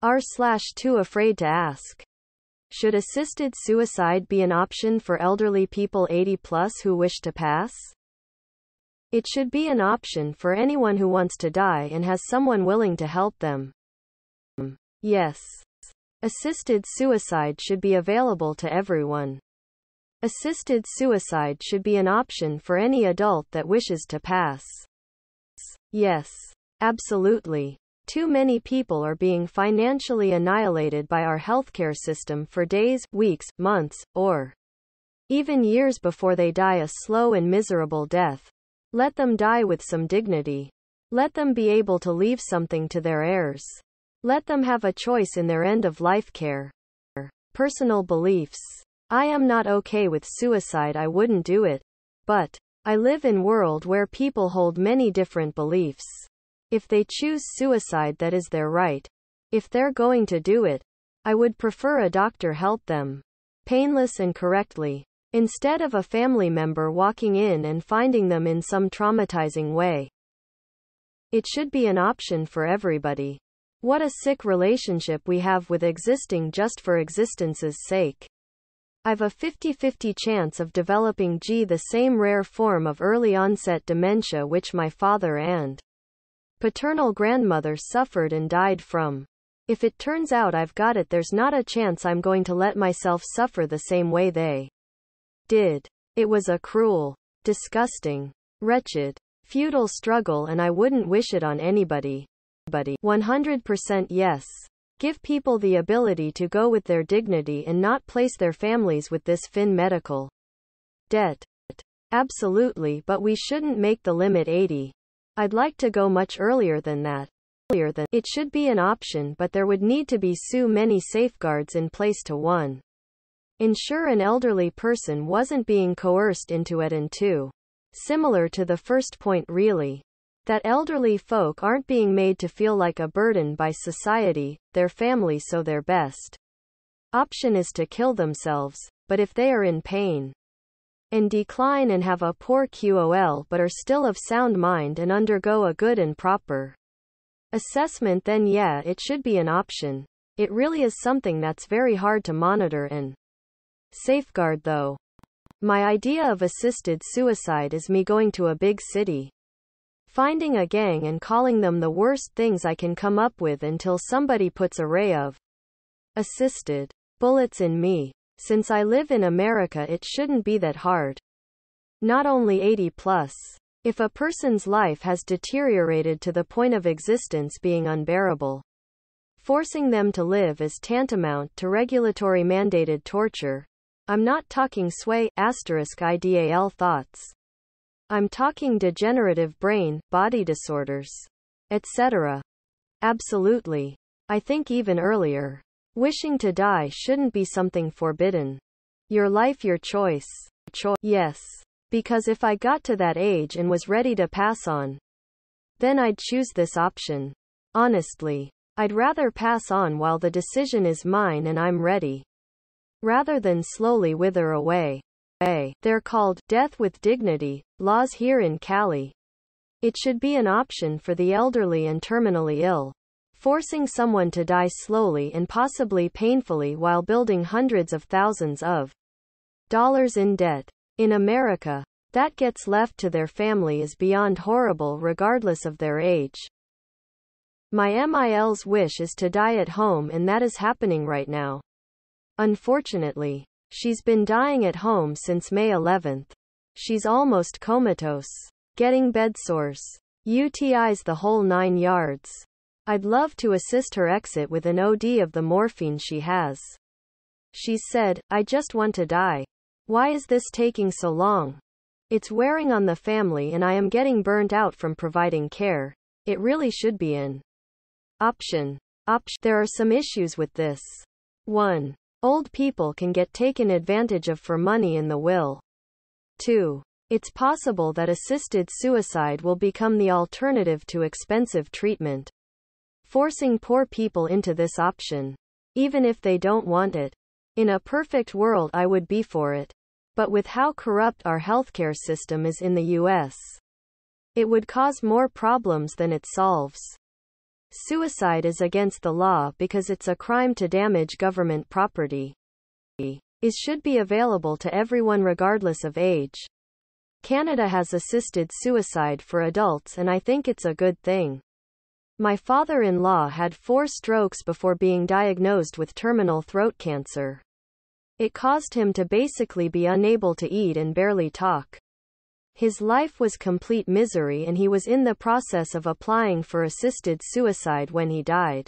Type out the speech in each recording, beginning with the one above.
r/TooAfraidToAsk. Should assisted suicide be an option for elderly people 80 plus who wish to pass? It should be an option for anyone who wants to die and has someone willing to help them. Yes. Assisted suicide should be available to everyone. Assisted suicide should be an option for any adult that wishes to pass. Yes. Absolutely. Too many people are being financially annihilated by our healthcare system for days, weeks, months, or even years before they die a slow and miserable death. Let them die with some dignity. Let them be able to leave something to their heirs. Let them have a choice in their end-of-life care. Personal beliefs. I am not okay with suicide. I wouldn't do it. But I live in a world where people hold many different beliefs. If they choose suicide, that is their right. If they're going to do it, I would prefer a doctor help them. Painless and correctly. Instead of a family member walking in and finding them in some traumatizing way. It should be an option for everybody. What a sick relationship we have with existing just for existence's sake. I've a 50-50 chance of developing the same rare form of early onset dementia which my father and paternal grandmother suffered and died from. If it turns out I've got it, there's not a chance I'm going to let myself suffer the same way they did. It was a cruel, disgusting, wretched, futile struggle, and I wouldn't wish it on anybody. 100% yes. Give people the ability to go with their dignity and not place their families with this medical debt. Absolutely, but we shouldn't make the limit 80. I'd like to go much earlier than that. It should be an option, but there would need to be so many safeguards in place to 1. Ensure an elderly person wasn't being coerced into it, and 2. Similar to the first point really. That elderly folk aren't being made to feel like a burden by society, their family, so their best option is to kill themselves. But if they are in pain and decline and have a poor QOL but are still of sound mind and undergo a good and proper assessment, then yeah, it should be an option. It really is something that's very hard to monitor and safeguard though. My idea of assisted suicide is me going to a big city, finding a gang and calling them the worst things I can come up with until somebody puts a ray of assisted bullets in me. Since I live in America, it shouldn't be that hard. Not only 80 plus. If a person's life has deteriorated to the point of existence being unbearable, forcing them to live is tantamount to regulatory mandated torture. I'm not talking *IDAL thoughts. I'm talking degenerative brain, body disorders, etc. Absolutely. I think even earlier. Wishing to die shouldn't be something forbidden. Your life, your choice. Yes. Because if I got to that age and was ready to pass on, then I'd choose this option. Honestly. I'd rather pass on while the decision is mine and I'm ready, rather than slowly wither away. They're called death with dignity laws here in Cali. It should be an option for the elderly and terminally ill. Forcing someone to die slowly and possibly painfully while building hundreds of thousands of dollars in debt. In America, that gets left to their family is beyond horrible regardless of their age. My MIL's wish is to die at home, and that is happening right now. Unfortunately, she's been dying at home since May 11th. She's almost comatose, getting bed sores, UTIs, the whole 9 yards. I'd love to assist her exit with an OD of the morphine she has. She said, "I just want to die. Why is this taking so long? It's wearing on the family and I am getting burnt out from providing care. It really should be an option. There are some issues with this. 1. Old people can get taken advantage of for money in the will. 2. It's possible that assisted suicide will become the alternative to expensive treatment, forcing poor people into this option, even if they don't want it. In a perfect world, I would be for it. But with how corrupt our healthcare system is in the US, it would cause more problems than it solves. Suicide is against the law because it's a crime to damage government property. It should be available to everyone regardless of age. Canada has assisted suicide for adults and I think it's a good thing. My father-in-law had 4 strokes before being diagnosed with terminal throat cancer. It caused him to basically be unable to eat and barely talk. His life was complete misery and he was in the process of applying for assisted suicide when he died.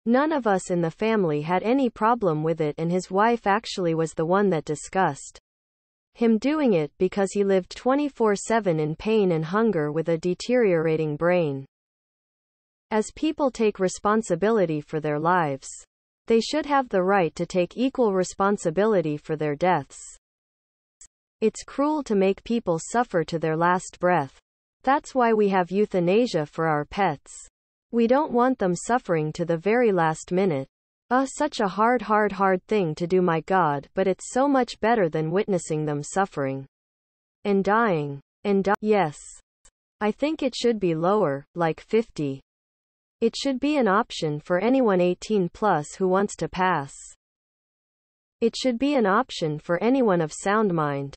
None of us in the family had any problem with it and his wife actually was the one that discussed him doing it because he lived 24/7 in pain and hunger with a deteriorating brain. As people take responsibility for their lives, they should have the right to take equal responsibility for their deaths. It's cruel to make people suffer to their last breath. That's why we have euthanasia for our pets. We don't want them suffering to the very last minute. Such a hard thing to do, my God, but it's so much better than witnessing them suffering and dying. Yes. I think it should be lower, like 50. It should be an option for anyone 18 plus who wants to pass. It should be an option for anyone of sound mind.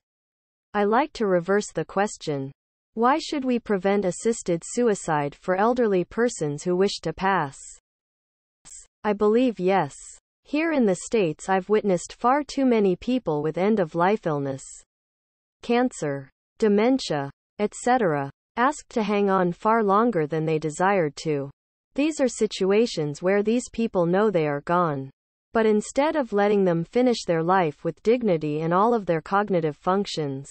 I like to reverse the question. Why should we prevent assisted suicide for elderly persons who wish to pass? I believe yes. Here in the States I've witnessed far too many people with end-of-life illness, cancer, dementia, etc., asked to hang on far longer than they desired to. These are situations where these people know they are gone. But instead of letting them finish their life with dignity and all of their cognitive functions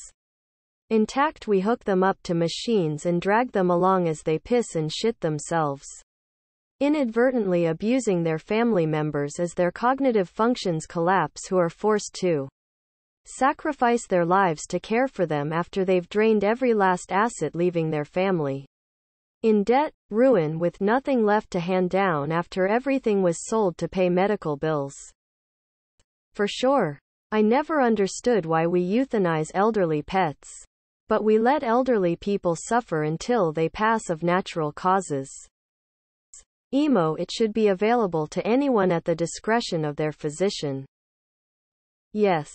intact, we hook them up to machines and drag them along as they piss and shit themselves, inadvertently abusing their family members as their cognitive functions collapse, who are forced to sacrifice their lives to care for them after they've drained every last asset, leaving their family in debt, ruin, with nothing left to hand down after everything was sold to pay medical bills. For sure. I never understood why we euthanize elderly pets. But we let elderly people suffer until they pass of natural causes. It should be available to anyone at the discretion of their physician. Yes.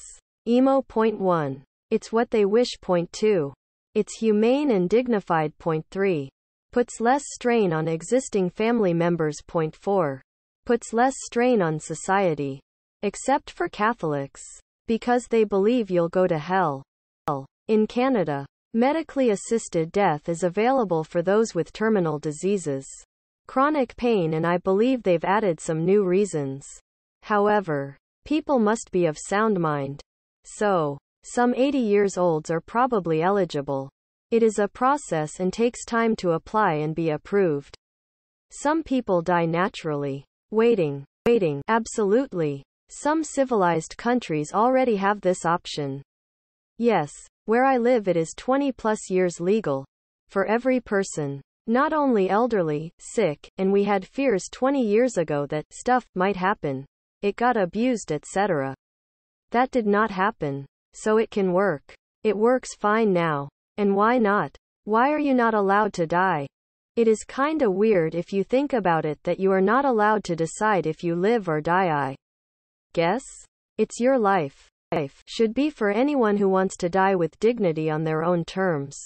Point 1. It's what they wish. Point 2. It's humane and dignified. Point 3. Puts less strain on existing family members. Point 4. Puts less strain on society. Except for Catholics. Because they believe you'll go to hell. In Canada, medically assisted death is available for those with terminal diseases, chronic pain, and I believe they've added some new reasons. However, people must be of sound mind. So, some 80 years olds are probably eligible. It is a process and takes time to apply and be approved. Some people die naturally. Waiting. Absolutely. Some civilized countries already have this option. Yes, where I live it is 20 plus years legal. For every person. Not only elderly, sick, and we had fears 20 years ago that stuff might happen. It got abused, etc. That did not happen. So it can work. It works fine now. And why not? Why are you not allowed to die? It is kinda weird if you think about it that you are not allowed to decide if you live or die. I guess? It's your life. Life should be for anyone who wants to die with dignity on their own terms.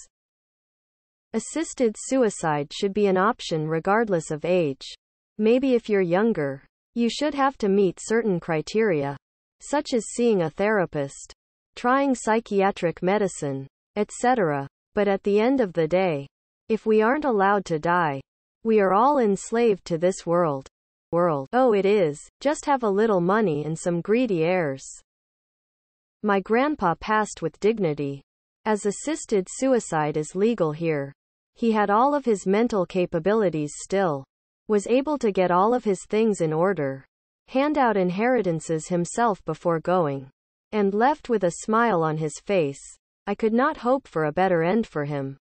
Assisted suicide should be an option regardless of age. Maybe if you're younger, you should have to meet certain criteria, such as seeing a therapist, trying psychiatric medicine, etc. But at the end of the day, if we aren't allowed to die, we are all enslaved to this world. Oh, it is. Just have a little money and some greedy heirs. My grandpa passed with dignity. As assisted suicide is legal here, he had all of his mental capabilities still, was able to get all of his things in order, hand out inheritances himself before going, and left with a smile on his face. I could not hope for a better end for him.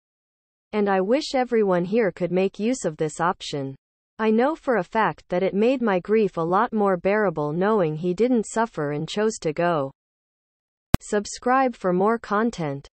And I wish everyone here could make use of this option. I know for a fact that it made my grief a lot more bearable knowing he didn't suffer and chose to go. Subscribe for more content.